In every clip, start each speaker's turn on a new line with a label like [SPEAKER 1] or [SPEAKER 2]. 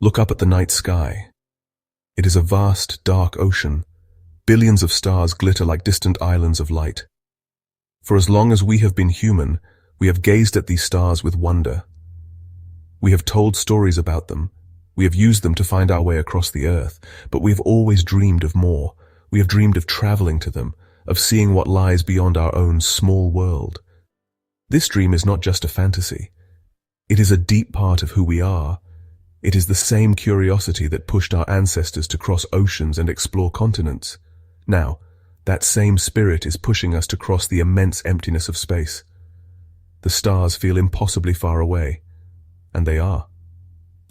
[SPEAKER 1] Look up at the night sky. It is a vast, dark ocean. Billions of stars glitter like distant islands of light. For as long as we have been human, we have gazed at these stars with wonder. We have told stories about them. We have used them to find our way across the earth, but we have always dreamed of more. We have dreamed of traveling to them, of seeing what lies beyond our own small world. This dream is not just a fantasy. It is a deep part of who we are. It is the same curiosity that pushed our ancestors to cross oceans and explore continents. Now, that same spirit is pushing us to cross the immense emptiness of space. The stars feel impossibly far away, and they are.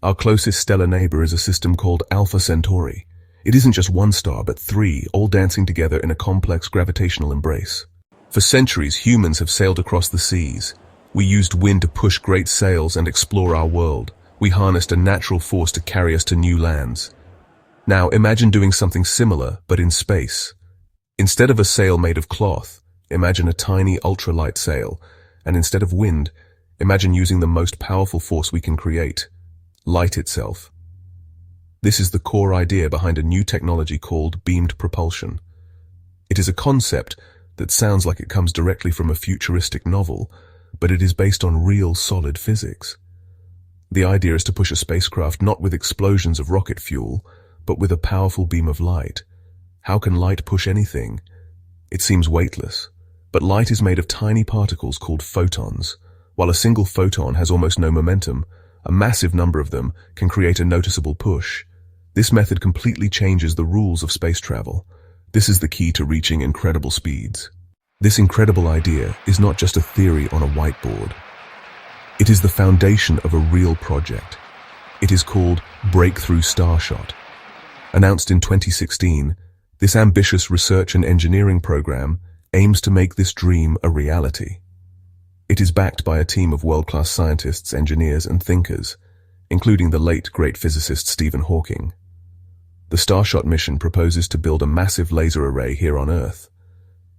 [SPEAKER 1] Our closest stellar neighbor is a system called Alpha Centauri. It isn't just one star, but three, all dancing together in a complex gravitational embrace. For centuries, humans have sailed across the seas. We used wind to push great sails and explore our world. We harnessed a natural force to carry us to new lands. Now, imagine doing something similar, but in space. Instead of a sail made of cloth, imagine a tiny ultralight sail. And instead of wind, imagine using the most powerful force we can create, light itself. This is the core idea behind a new technology called beamed propulsion. It is a concept that sounds like it comes directly from a futuristic novel, but it is based on real solid physics. The idea is to push a spacecraft not with explosions of rocket fuel, but with a powerful beam of light. How can light push anything? It seems weightless, but light is made of tiny particles called photons. While a single photon has almost no momentum, a massive number of them can create a noticeable push. This method completely changes the rules of space travel. This is the key to reaching incredible speeds. This incredible idea is not just a theory on a whiteboard. It is the foundation of a real project. It is called Breakthrough Starshot. Announced in 2016, this ambitious research and engineering program aims to make this dream a reality. It is backed by a team of world-class scientists, engineers, and thinkers, including the late great physicist Stephen Hawking. The Starshot mission proposes to build a massive laser array here on Earth.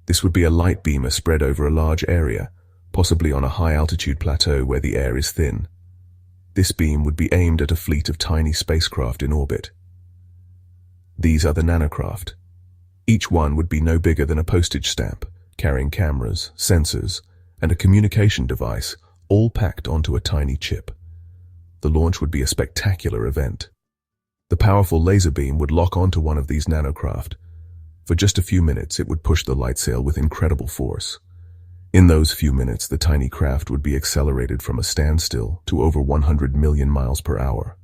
[SPEAKER 1] This would be a light beamer spread over a large area, possibly on a high-altitude plateau where the air is thin. This beam would be aimed at a fleet of tiny spacecraft in orbit. These are the nanocraft. Each one would be no bigger than a postage stamp, carrying cameras, sensors, and a communication device, all packed onto a tiny chip. The launch would be a spectacular event. The powerful laser beam would lock onto one of these nanocraft. For just a few minutes, it would push the light sail with incredible force. In those few minutes, the tiny craft would be accelerated from a standstill to over 100 million miles per hour.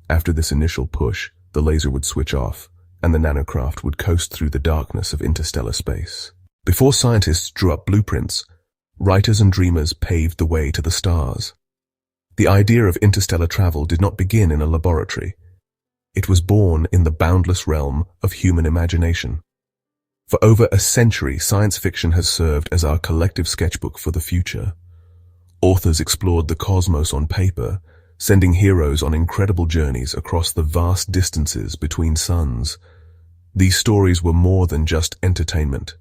[SPEAKER 1] After this initial push, the laser would switch off, and the nanocraft would coast through the darkness of interstellar space. Before scientists drew up blueprints, writers and dreamers paved the way to the stars. The idea of interstellar travel did not begin in a laboratory. It was born in the boundless realm of human imagination. For over a century, science fiction has served as our collective sketchbook for the future. Authors explored the cosmos on paper, sending heroes on incredible journeys across the vast distances between suns. These stories were more than just entertainment.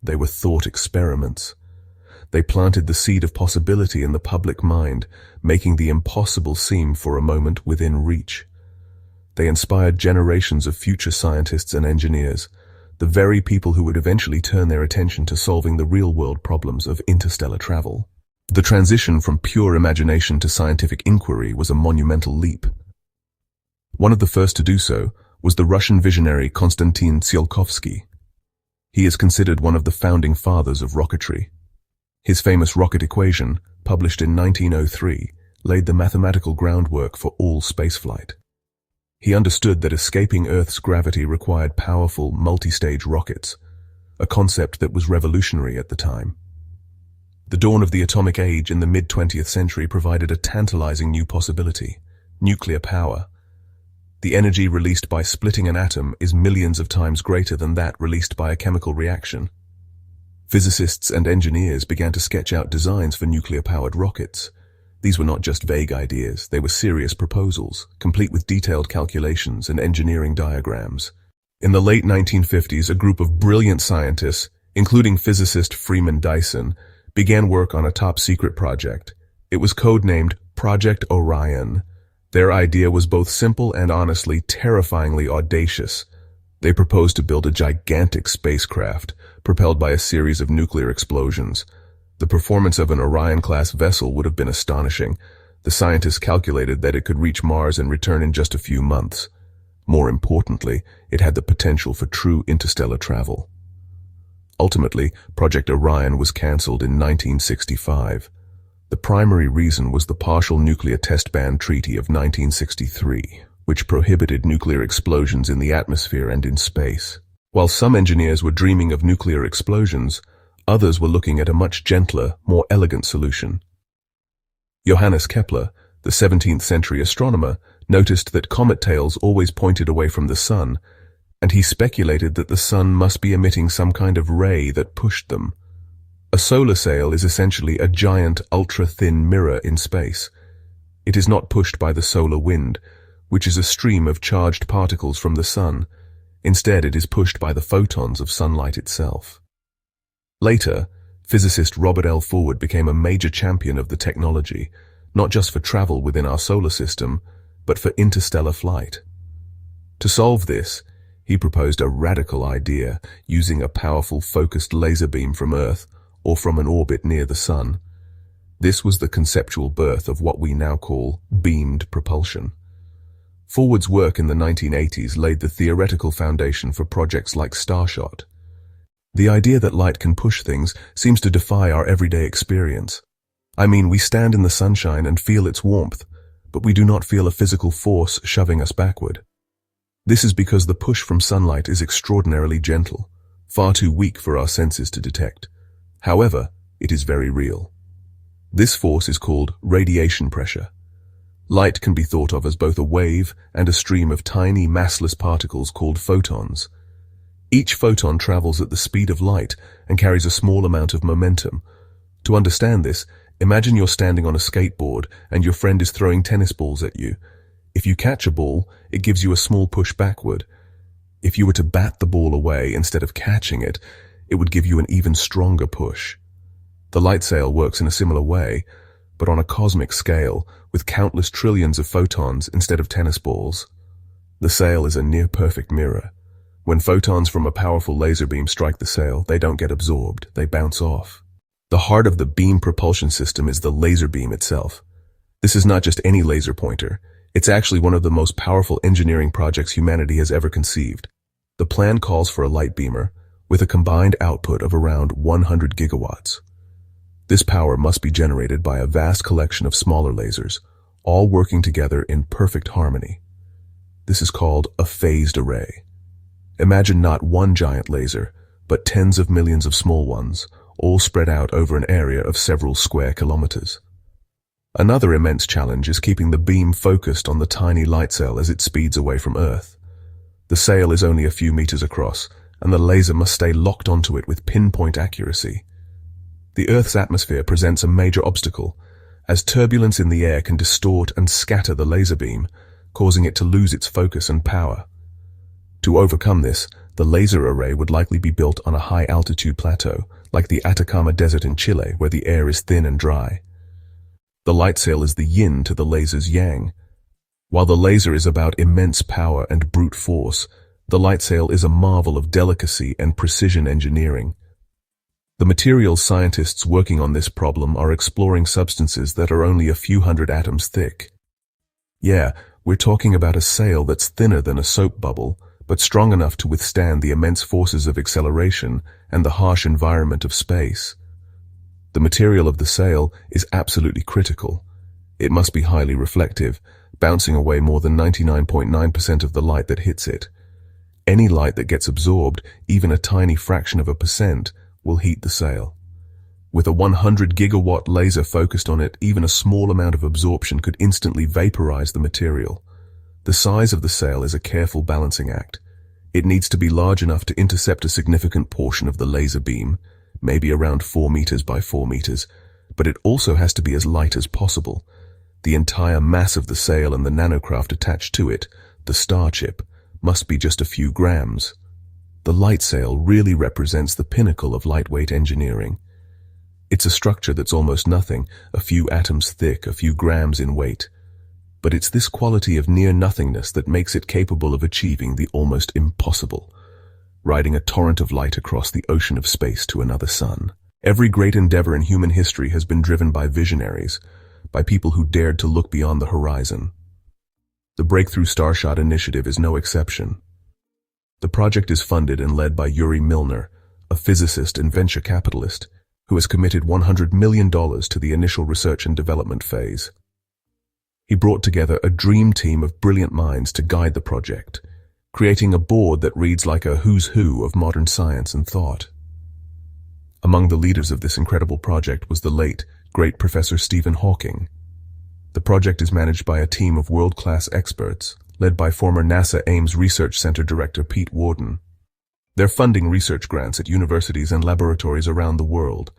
[SPEAKER 1] They were thought experiments. They planted the seed of possibility in the public mind, making the impossible seem for a moment within reach. They inspired generations of future scientists and engineers, the very people who would eventually turn their attention to solving the real-world problems of interstellar travel. The transition from pure imagination to scientific inquiry was a monumental leap. One of the first to do so was the Russian visionary Konstantin Tsiolkovsky. He is considered one of the founding fathers of rocketry. His famous rocket equation, published in 1903, laid the mathematical groundwork for all spaceflight. He understood that escaping Earth's gravity required powerful, multi-stage rockets, a concept that was revolutionary at the time. The dawn of the atomic age in the mid-20th century provided a tantalizing new possibility: nuclear power. The energy released by splitting an atom is millions of times greater than that released by a chemical reaction. Physicists and engineers began to sketch out designs for nuclear-powered rockets. These were not just vague ideas, they were serious proposals, complete with detailed calculations and engineering diagrams. In the late 1950s, a group of brilliant scientists, including physicist Freeman Dyson, began work on a top-secret project. It was codenamed Project Orion. Their idea was both simple and honestly terrifyingly audacious. They proposed to build a gigantic spacecraft, propelled by a series of nuclear explosions. The performance of an Orion-class vessel would have been astonishing. The scientists calculated that it could reach Mars and return in just a few months. More importantly, it had the potential for true interstellar travel. Ultimately, Project Orion was cancelled in 1965. The primary reason was the Partial Nuclear Test Ban Treaty of 1963, which prohibited nuclear explosions in the atmosphere and in space. While some engineers were dreaming of nuclear explosions, others were looking at a much gentler, more elegant solution. Johannes Kepler, the 17th century astronomer, noticed that comet tails always pointed away from the sun, and he speculated that the sun must be emitting some kind of ray that pushed them. A solar sail is essentially a giant, ultra-thin mirror in space. It is not pushed by the solar wind, which is a stream of charged particles from the sun. Instead, it is pushed by the photons of sunlight itself. Later, physicist Robert L. Forward became a major champion of the technology, not just for travel within our solar system, but for interstellar flight. To solve this, he proposed a radical idea using a powerful focused laser beam from Earth or from an orbit near the Sun. This was the conceptual birth of what we now call beamed propulsion. Forward's work in the 1980s laid the theoretical foundation for projects like Starshot. The idea that light can push things seems to defy our everyday experience. I mean, we stand in the sunshine and feel its warmth, but we do not feel a physical force shoving us backward. This is because the push from sunlight is extraordinarily gentle, far too weak for our senses to detect. However, it is very real. This force is called radiation pressure. Light can be thought of as both a wave and a stream of tiny massless particles called photons. Each photon travels at the speed of light and carries a small amount of momentum. To understand this, imagine you're standing on a skateboard and your friend is throwing tennis balls at you. If you catch a ball, it gives you a small push backward. If you were to bat the ball away instead of catching it, it would give you an even stronger push. The light sail works in a similar way, but on a cosmic scale, with countless trillions of photons instead of tennis balls. The sail is a near-perfect mirror. When photons from a powerful laser beam strike the sail, they don't get absorbed, they bounce off. The heart of the beam propulsion system is the laser beam itself. This is not just any laser pointer. It's actually one of the most powerful engineering projects humanity has ever conceived. The plan calls for a light beamer with a combined output of around 100 gigawatts. This power must be generated by a vast collection of smaller lasers, all working together in perfect harmony. This is called a phased array. Imagine not one giant laser, but tens of millions of small ones, all spread out over an area of several square kilometers. Another immense challenge is keeping the beam focused on the tiny light sail as it speeds away from Earth. The sail is only a few meters across, and the laser must stay locked onto it with pinpoint accuracy. The Earth's atmosphere presents a major obstacle, as turbulence in the air can distort and scatter the laser beam, causing it to lose its focus and power. To overcome this, the laser array would likely be built on a high-altitude plateau, like the Atacama Desert in Chile, where the air is thin and dry. The light sail is the yin to the laser's yang. While the laser is about immense power and brute force, the light sail is a marvel of delicacy and precision engineering. The materials scientists working on this problem are exploring substances that are only a few hundred atoms thick. Yeah, we're talking about a sail that's thinner than a soap bubble, but strong enough to withstand the immense forces of acceleration and the harsh environment of space. The material of the sail is absolutely critical. It must be highly reflective, bouncing away more than 99.9% of the light that hits it. Any light that gets absorbed, even a tiny fraction of a percent, will heat the sail. With a 100 gigawatt laser focused on it, even a small amount of absorption could instantly vaporize the material. The size of the sail is a careful balancing act. It needs to be large enough to intercept a significant portion of the laser beam, maybe around 4 meters by 4 meters, but it also has to be as light as possible. The entire mass of the sail and the nanocraft attached to it, the star chip, must be just a few grams. The light sail really represents the pinnacle of lightweight engineering. It's a structure that's almost nothing, a few atoms thick, a few grams in weight. But it's this quality of near-nothingness that makes it capable of achieving the almost impossible, riding a torrent of light across the ocean of space to another sun. Every great endeavor in human history has been driven by visionaries, by people who dared to look beyond the horizon. The Breakthrough Starshot Initiative is no exception. The project is funded and led by Yuri Milner, a physicist and venture capitalist, who has committed $100 million to the initial research and development phase. He brought together a dream team of brilliant minds to guide the project, creating a board that reads like a who's who of modern science and thought. Among the leaders of this incredible project was the late, great Professor Stephen Hawking. The project is managed by a team of world-class experts, led by former NASA Ames Research Center Director Pete Worden. They're funding research grants at universities and laboratories around the world,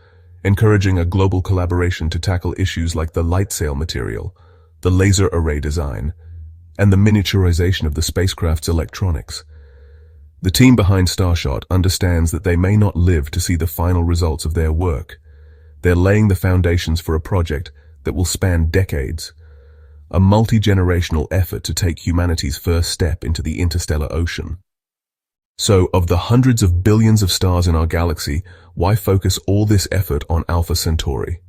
[SPEAKER 1] encouraging a global collaboration to tackle issues like the light sail material, the laser array design, and the miniaturization of the spacecraft's electronics. The team behind Starshot understands that they may not live to see the final results of their work. They're laying the foundations for a project that will span decades, a multi-generational effort to take humanity's first step into the interstellar ocean. So, of the hundreds of billions of stars in our galaxy, why focus all this effort on Alpha Centauri?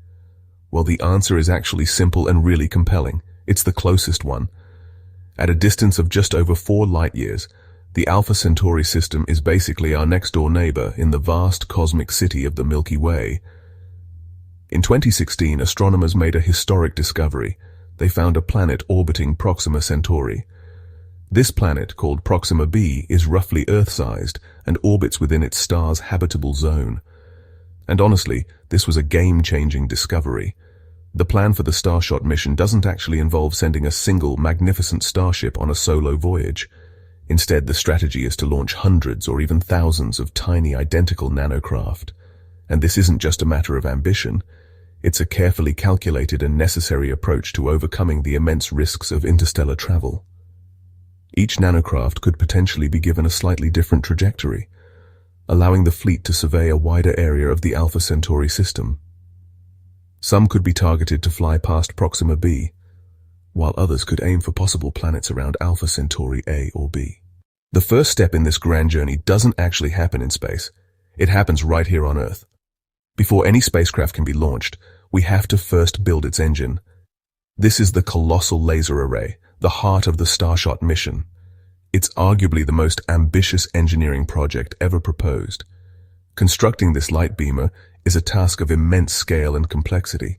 [SPEAKER 1] Well, the answer is actually simple and really compelling. It's the closest one. At a distance of just over 4 light-years, the Alpha Centauri system is basically our next-door neighbor in the vast cosmic city of the Milky Way. In 2016, astronomers made a historic discovery. They found a planet orbiting Proxima Centauri. This planet, called Proxima b, is roughly Earth-sized and orbits within its star's habitable zone. And honestly, this was a game-changing discovery. The plan for the Starshot mission doesn't actually involve sending a single, magnificent starship on a solo voyage. Instead, the strategy is to launch hundreds or even thousands of tiny, identical nanocraft. And this isn't just a matter of ambition. It's a carefully calculated and necessary approach to overcoming the immense risks of interstellar travel. Each nanocraft could potentially be given a slightly different trajectory, allowing the fleet to survey a wider area of the Alpha Centauri system. Some could be targeted to fly past Proxima b, while others could aim for possible planets around Alpha Centauri A or B. The first step in this grand journey doesn't actually happen in space. It happens right here on Earth. Before any spacecraft can be launched, we have to first build its engine. This is the colossal laser array, the heart of the Starshot mission. It's arguably the most ambitious engineering project ever proposed. Constructing this light beamer is a task of immense scale and complexity.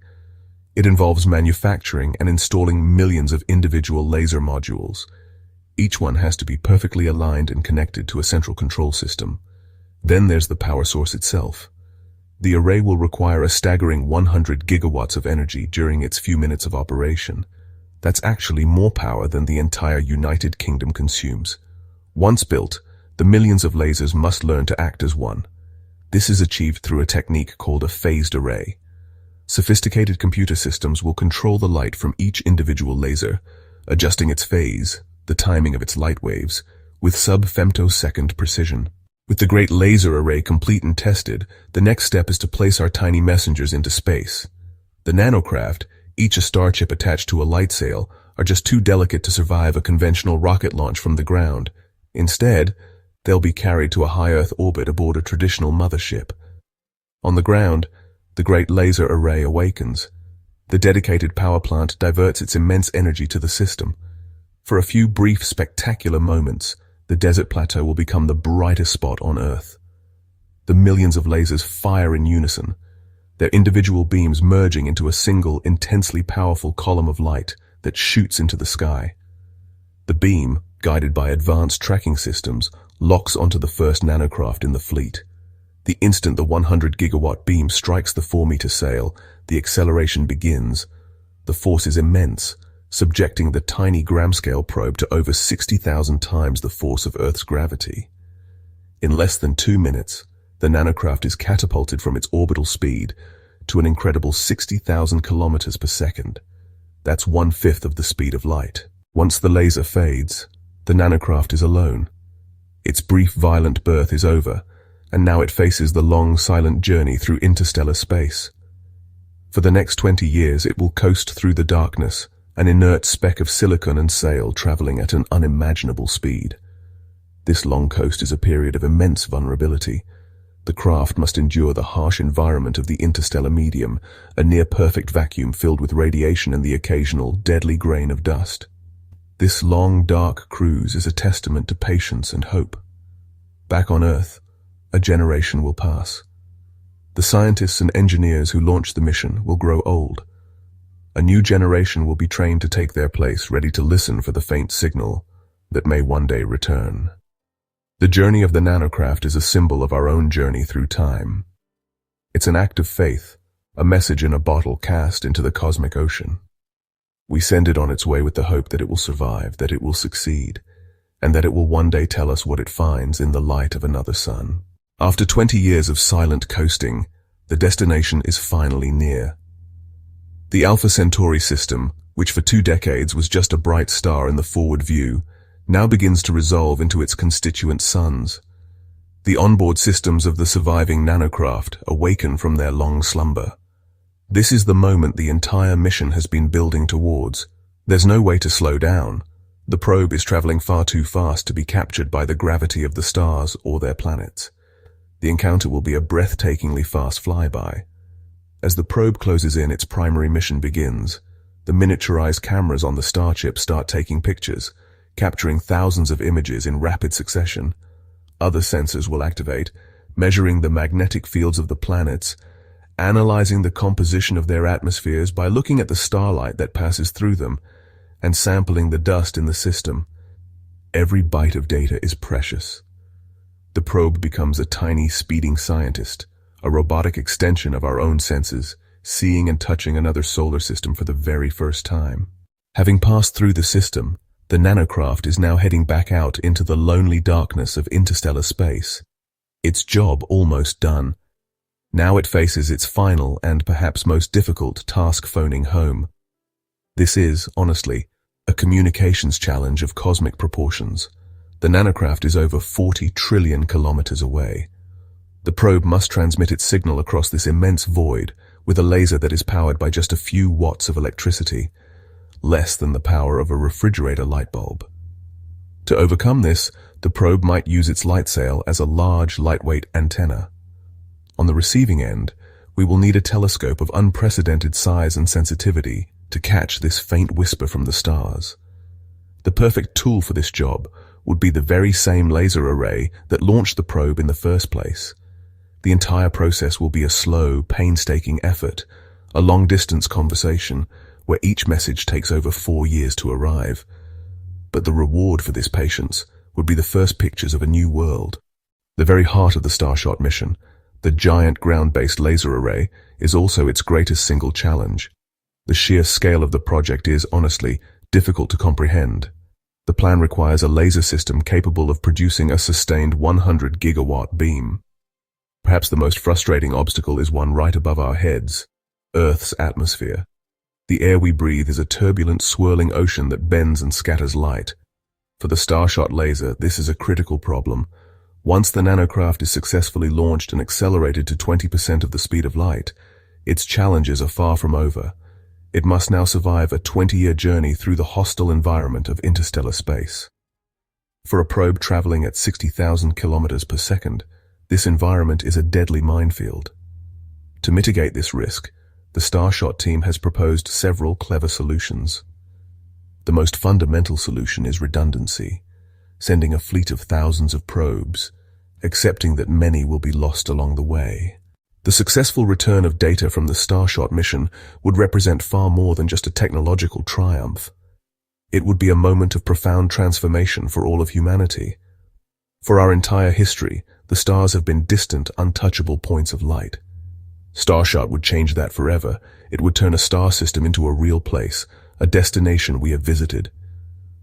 [SPEAKER 1] It involves manufacturing and installing millions of individual laser modules. Each one has to be perfectly aligned and connected to a central control system. Then there's the power source itself. The array will require a staggering 100 gigawatts of energy during its few minutes of operation. That's actually more power than the entire United Kingdom consumes. Once built, the millions of lasers must learn to act as one. This is achieved through a technique called a phased array. Sophisticated computer systems will control the light from each individual laser, adjusting its phase, the timing of its light waves, with sub-femtosecond precision. With the great laser array complete and tested, the next step is to place our tiny messengers into space. The nanocraft, each a starship attached to a light sail, are just too delicate to survive a conventional rocket launch from the ground. Instead, they'll be carried to a high Earth orbit aboard a traditional mothership. On the ground, the great laser array awakens. The dedicated power plant diverts its immense energy to the system. For a few brief, spectacular moments, the desert plateau will become the brightest spot on Earth. The millions of lasers fire in unison, their individual beams merging into a single, intensely powerful column of light that shoots into the sky. The beam, guided by advanced tracking systems, locks onto the first nanocraft in the fleet. The instant the 100 gigawatt beam strikes the 4-meter sail, the acceleration begins. The force is immense, subjecting the tiny gram-scale probe to over 60,000 times the force of Earth's gravity. In less than 2 minutes, the nanocraft is catapulted from its orbital speed to an incredible 60,000 kilometers per second. That's 1/5 of the speed of light. Once the laser fades, the nanocraft is alone. Its brief, violent birth is over, and now it faces the long, silent journey through interstellar space. For the next 20 years, it will coast through the darkness, an inert speck of silicon and sail traveling at an unimaginable speed. This long coast is a period of immense vulnerability. The craft must endure the harsh environment of the interstellar medium, a near-perfect vacuum filled with radiation and the occasional deadly grain of dust. This long, dark cruise is a testament to patience and hope. Back on Earth, a generation will pass. The scientists and engineers who launched the mission will grow old. A new generation will be trained to take their place, ready to listen for the faint signal that may one day return. The journey of the nanocraft is a symbol of our own journey through time. It's an act of faith, a message in a bottle cast into the cosmic ocean. We send it on its way with the hope that it will survive, that it will succeed, and that it will one day tell us what it finds in the light of another sun. After 20 years of silent coasting, the destination is finally near. The Alpha Centauri system, which for 2 decades was just a bright star in the forward view, now begins to resolve into its constituent suns. The onboard systems of the surviving nanocraft awaken from their long slumber. This is the moment the entire mission has been building towards. There's no way to slow down. The probe is traveling far too fast to be captured by the gravity of the stars or their planets. The encounter will be a breathtakingly fast flyby. As the probe closes in, its primary mission begins. The miniaturized cameras on the starship start taking pictures, capturing thousands of images in rapid succession. Other sensors will activate, measuring the magnetic fields of the planets, analyzing the composition of their atmospheres by looking at the starlight that passes through them, and sampling the dust in the system. Every byte of data is precious. The probe becomes a tiny, speeding scientist, a robotic extension of our own senses, seeing and touching another solar system for the very first time. Having passed through the system, the nanocraft is now heading back out into the lonely darkness of interstellar space. Its job almost done. Now it faces its final and perhaps most difficult task, phoning home. This is, honestly, a communications challenge of cosmic proportions. The nanocraft is over 40 trillion kilometers away. The probe must transmit its signal across this immense void with a laser that is powered by just a few watts of electricity, less than the power of a refrigerator light bulb. To overcome this, the probe might use its light sail as a large, lightweight antenna. On the receiving end, we will need a telescope of unprecedented size and sensitivity to catch this faint whisper from the stars. The perfect tool for this job would be the very same laser array that launched the probe in the first place. The entire process will be a slow, painstaking effort, a long-distance conversation, where each message takes over 4 years to arrive. But the reward for this patience would be the first pictures of a new world. The very heart of the Starshot mission, the giant ground-based laser array, is also its greatest single challenge. The sheer scale of the project is, honestly, difficult to comprehend. The plan requires a laser system capable of producing a sustained 100 gigawatt beam. Perhaps the most frustrating obstacle is one right above our heads: Earth's atmosphere. The air we breathe is a turbulent, swirling ocean that bends and scatters light. For the Starshot laser, this is a critical problem. Once the nanocraft is successfully launched and accelerated to 20% of the speed of light, its challenges are far from over. It must now survive a 20-year journey through the hostile environment of interstellar space. For a probe traveling at 60,000 kilometers per second, this environment is a deadly minefield. To mitigate this risk, the Starshot team has proposed several clever solutions. The most fundamental solution is redundancy, sending a fleet of thousands of probes, accepting that many will be lost along the way. The successful return of data from the Starshot mission would represent far more than just a technological triumph. It would be a moment of profound transformation for all of humanity. For our entire history, the stars have been distant, untouchable points of light. Starshot would change that forever. It would turn a star system into a real place, a destination we have visited.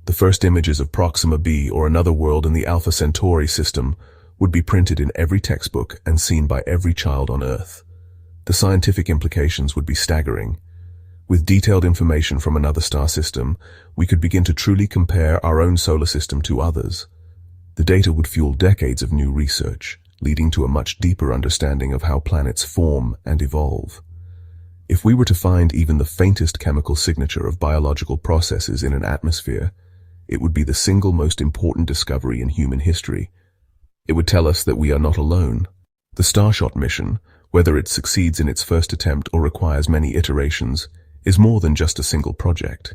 [SPEAKER 1] The first images of Proxima b, or another world in the Alpha Centauri system, would be printed in every textbook and seen by every child on Earth. The scientific implications would be staggering. With detailed information from another star system, we could begin to truly compare our own solar system to others. The data would fuel decades of new research, leading to a much deeper understanding of how planets form and evolve. If we were to find even the faintest chemical signature of biological processes in an atmosphere, it would be the single most important discovery in human history. It would tell us that we are not alone. The Starshot mission, whether it succeeds in its first attempt or requires many iterations, is more than just a single project.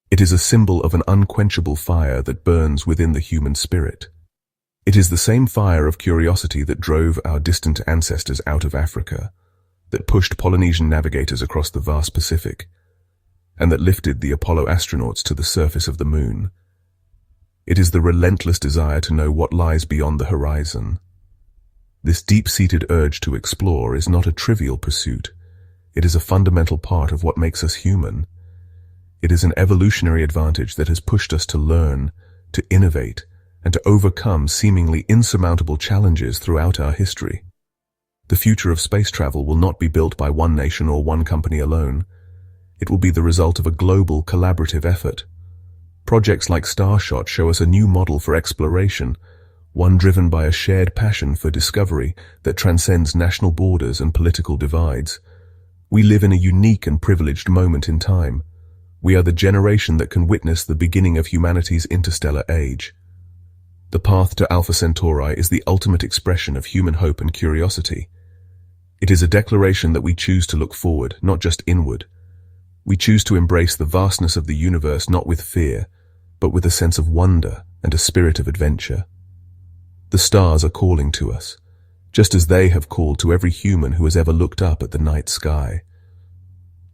[SPEAKER 1] It is a symbol of an unquenchable fire that burns within the human spirit. It is the same fire of curiosity that drove our distant ancestors out of Africa, that pushed Polynesian navigators across the vast Pacific, and that lifted the Apollo astronauts to the surface of the moon. It is the relentless desire to know what lies beyond the horizon. This deep-seated urge to explore is not a trivial pursuit. It is a fundamental part of what makes us human. It is an evolutionary advantage that has pushed us to learn, to innovate, and to overcome seemingly insurmountable challenges throughout our history. The future of space travel will not be built by one nation or one company alone. It will be the result of a global, collaborative effort. Projects like Starshot show us a new model for exploration, one driven by a shared passion for discovery that transcends national borders and political divides. We live in a unique and privileged moment in time. We are the generation that can witness the beginning of humanity's interstellar age. The path to Alpha Centauri is the ultimate expression of human hope and curiosity. It is a declaration that we choose to look forward, not just inward. We choose to embrace the vastness of the universe not with fear, but with a sense of wonder and a spirit of adventure. The stars are calling to us, just as they have called to every human who has ever looked up at the night sky.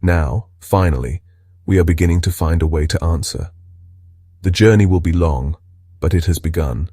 [SPEAKER 1] Now, finally, we are beginning to find a way to answer. The journey will be long, but it has begun.